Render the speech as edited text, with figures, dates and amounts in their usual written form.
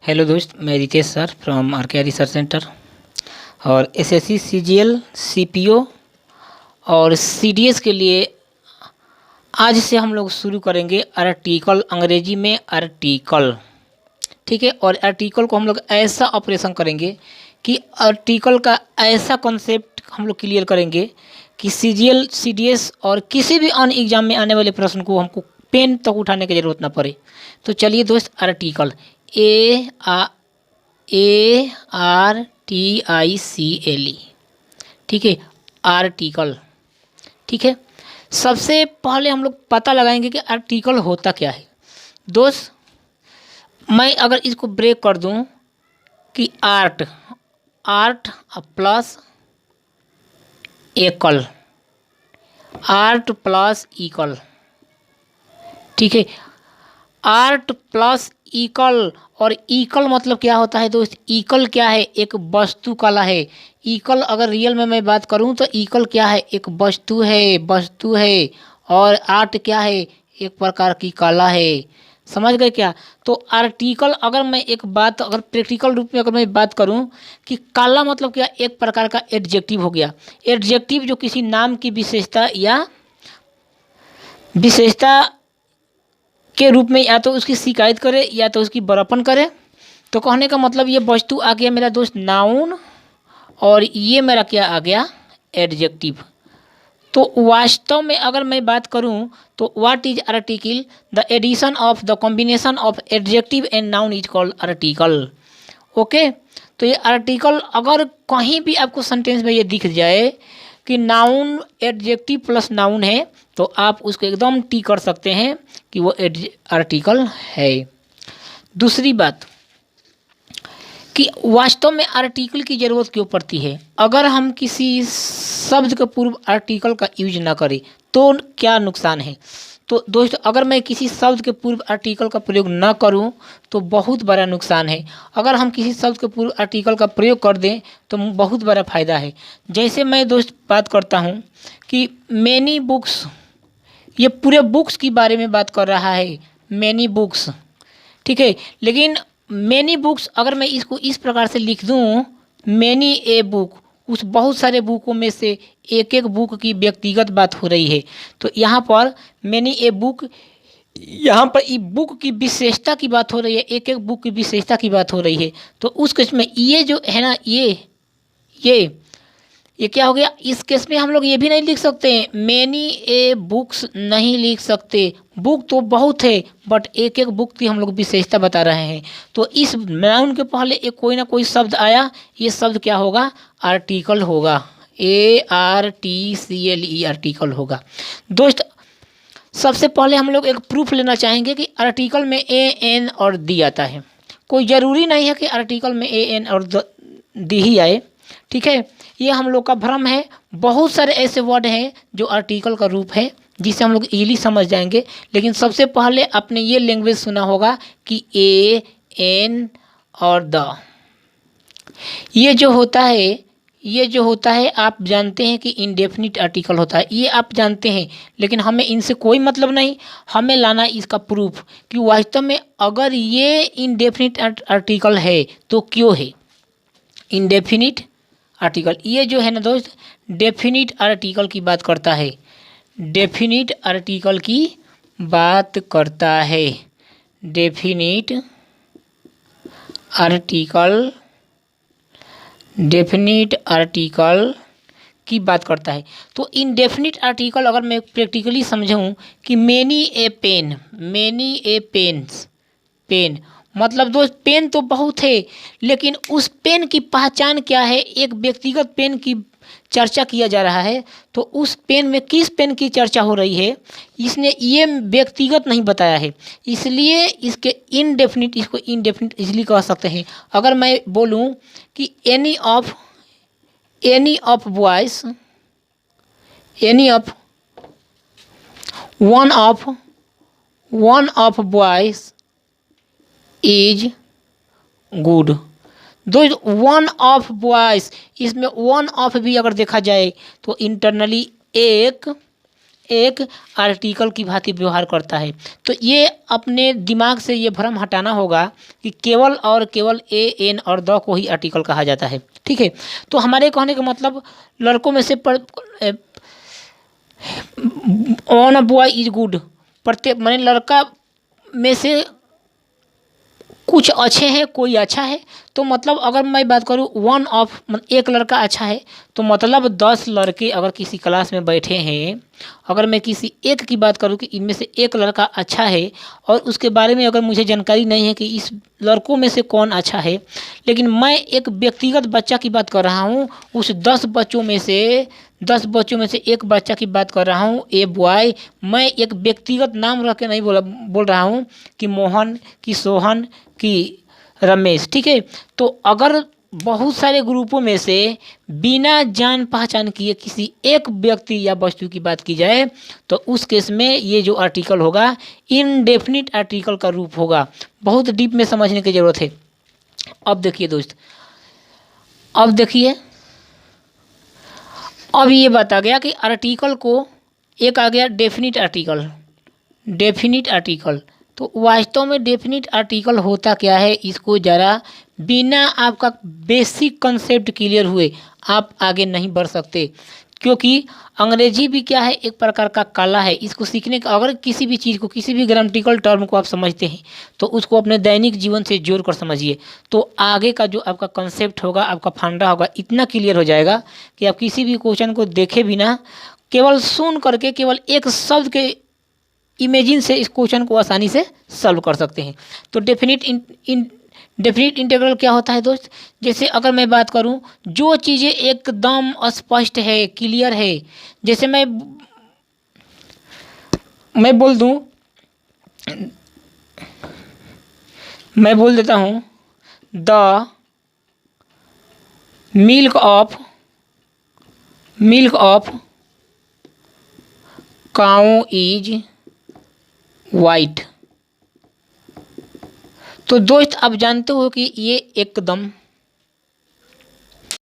Hello दोस्त, मैं Ritesh sir from R research centre. और एसएससी सीजीएल सीपीओ और सीडीएस के लिए आज से हम लोग शुरू करेंगे आर्टिकल, अंग्रेजी में आर्टिकल। ठीक है। और आर्टिकल को हम लोग ऐसा ऑपरेशन करेंगे कि आर्टिकल का ऐसा कॉन्सेप्ट हम लोग क्लियर करेंगे कि सीजीएल सीडीएस और किसी भी अन्य एग्जाम में आने वाले प्रश्न को हमको पेन तक उठाने की ज़रूरत ना पड़े। तो चलिए दोस्त, आर्टिकल ARTICLE, ठीक है, आर्टिकल। ठीक है। सबसे पहले हम लोग पता लगाएंगे कि आर्टिकल होता क्या है। दोस्त, मैं अगर इसको ब्रेक कर दूं कि आर्ट प्लस एकल, आर्ट प्लस इक्वल, ठीक है, आर्ट प्लस इक्वल। और इक्वल मतलब क्या होता है दोस्त? इक्वल क्या है? एक वस्तु कला है। इक्वल अगर रियल में मैं बात करूं तो इक्वल क्या है? एक वस्तु है। और आर्ट क्या है? एक प्रकार की कला है। समझ गए क्या? तो आर्टिकल अगर मैं एक बात, अगर प्रैक्टिकल रूप में अगर मैं बात करूं कि कला मतलब क्या? एक प्रकार का एडजेक्टिव हो गया। एडजेक्टिव जो किसी नाम की विशेषता या विशेषता के रूप में या तो उसकी शिकायत करे या तो उसकी बड़ापन करे। तो कहने का मतलब ये वस्तु आ गया मेरा दोस्त नाउन, और ये मेरा क्या आ गया? एडजेक्टिव। तो वास्तव में अगर मैं बात करूं तो what is article? The addition of the combination of adjective and noun is called article. Okay. तो ये आर्टिकल अगर कहीं भी आपको सेंटेंस में ये दिख जाए कि नाउन एडजेक्टिव प्लस नाउन है तो आप उसको एकदम टी कर सकते हैं कि वो आर्टिकल है। दूसरी बात कि वास्तव में आर्टिकल की ज़रूरत क्यों पड़ती है? अगर हम किसी शब्द के पूर्व आर्टिकल का यूज ना करें तो क्या नुकसान है? तो दोस्तों, अगर मैं किसी शब्द के पूर्व आर्टिकल का प्रयोग ना करूं तो बहुत बड़ा नुकसान है। अगर हम किसी शब्द के पूर्व आर्टिकल का प्रयोग कर दें तो बहुत बड़ा फ़ायदा है। जैसे मैं दोस्त बात करता हूं कि मैनी बुक्स, ये पूरे बुक्स की बारे में बात कर रहा है, मैनी बुक्स। ठीक है। लेकिन मैनी बुक्स अगर मैं इसको इस प्रकार से लिख दूं, मैनी ए बुक, उस बहुत सारे बुकों में से एक एक बुक की व्यक्तिगत बात हो रही है। तो यहाँ पर मैनी ए बुक, यहाँ पर ई बुक की विशेषता की बात हो रही है, एक एक बुक की विशेषता की बात हो रही है। तो उस केस में ये जो है ना, ये क्या हो गया? इस केस में हम लोग ये भी नहीं लिख सकते हैं, मैनी ए बुक्स नहीं लिख सकते। बुक तो बहुत है बट एक एक बुक की हम लोग विशेषता बता रहे हैं। तो इस नाउन के पहले एक कोई ना कोई शब्द आया, ये शब्द क्या होगा? आर्टिकल होगा। ARTCLE, आर्टिकल होगा। दोस्त, सबसे पहले हम लोग एक प्रूफ लेना चाहेंगे कि आर्टिकल में AN और दी आता है। कोई ज़रूरी नहीं है कि आर्टिकल में AN और दी ही आए। ठीक है। ये हम लोग का भ्रम है। बहुत सारे ऐसे वर्ड हैं जो आर्टिकल का रूप है जिसे हम लोग इजीली समझ जाएंगे। लेकिन सबसे पहले आपने ये लैंग्वेज सुना होगा कि AN और द, ये जो होता है आप जानते हैं कि इंडेफिनिट आर्टिकल होता है, ये आप जानते हैं। लेकिन हमें इनसे कोई मतलब नहीं, हमें लाना इसका प्रूफ कि वास्तव में अगर ये इंडेफिनिट आर्टिकल है तो क्यों है इंडेफिनिट आर्टिकल। ये जो है ना दोस्त, डेफिनिट आर्टिकल की बात करता है, डेफिनिट आर्टिकल की बात करता है, डेफिनिट आर्टिकल, डेफिनिट आर्टिकल की बात करता है। तो इनडेफिनिट आर्टिकल अगर मैं प्रैक्टिकली समझूं कि many a pen, many a pens, pen मतलब दोस्त पेन तो बहुत है, लेकिन उस पेन की पहचान क्या है? एक व्यक्तिगत पेन की चर्चा किया जा रहा है। तो उस पेन में किस पेन की चर्चा हो रही है इसने ये व्यक्तिगत नहीं बताया है, इसलिए इसके इनडेफिनिट, इसको इनडेफिनिट इसलिए कह सकते हैं। अगर मैं बोलूं कि any of boys, any of one of boys is good. दो वन ऑफ बॉयज, इसमें वन ऑफ भी अगर देखा जाए तो इंटरनली एक एक आर्टिकल की भांति व्यवहार करता है। तो ये अपने दिमाग से ये भ्रम हटाना होगा कि केवल और केवल ए एन और द को ही आर्टिकल कहा जाता है। ठीक है, तो हमारे कहने का मतलब लड़कों में से on a boy is good, प्रत्येक माने लड़का में से कुछ अच्छे हैं, कोई अच्छा है। तो मतलब अगर मैं बात करूँ वन ऑफ, एक लड़का अच्छा है, तो मतलब 10 लड़के अगर किसी क्लास में बैठे हैं, अगर मैं किसी एक की बात करूँ कि इनमें से एक लड़का अच्छा है और उसके बारे में अगर मुझे जानकारी नहीं है कि इस लड़कों में से कौन अच्छा है, लेकिन मैं एक व्यक्तिगत बच्चा की बात कर रहा हूँ, उस 10 बच्चों में से एक बच्चा की बात कर रहा हूँ, ए बॉय। मैं एक व्यक्तिगत नाम रख के नहीं बोल रहा हूँ कि मोहन, कि सोहन, कि रमेश। ठीक है, तो अगर बहुत सारे ग्रुपों में से बिना जान पहचान किए किसी एक व्यक्ति या वस्तु की बात की जाए, तो उस केस में ये जो आर्टिकल होगा इनडेफिनिट आर्टिकल का रूप होगा। बहुत डीप में समझने की जरूरत है। अब देखिए दोस्त, अब देखिए, अब ये बात आ गया कि आर्टिकल को, एक आ गया डेफिनिट आर्टिकल। डेफिनिट आर्टिकल, तो वास्तव में डेफिनिट आर्टिकल होता क्या है, इसको ज़रा बिना आपका बेसिक कंसेप्ट क्लियर हुए आप आगे नहीं बढ़ सकते। क्योंकि अंग्रेजी भी क्या है, एक प्रकार का कला है। इसको सीखने का, अगर किसी भी चीज़ को, किसी भी ग्रामेटिकल टर्म को आप समझते हैं तो उसको अपने दैनिक जीवन से जोड़ कर समझिए, तो आगे का जो आपका कंसेप्ट होगा, आपका फंडा होगा, इतना क्लियर हो जाएगा कि आप किसी भी क्वेश्चन को देखे बिना, केवल सुन करके, केवल एक शब्द के इमेजिन से इस क्वेश्चन को आसानी से सॉल्व कर सकते हैं। तो डेफिनिट इंटीग्रल क्या होता है दोस्त, जैसे अगर मैं बात करूं, जो चीज़ें एकदम स्पष्ट है, क्लियर है, जैसे मैं बोल दूं, मैं बोल देता हूं the milk of cow is white. तो दोस्त आप जानते हो कि ये एकदम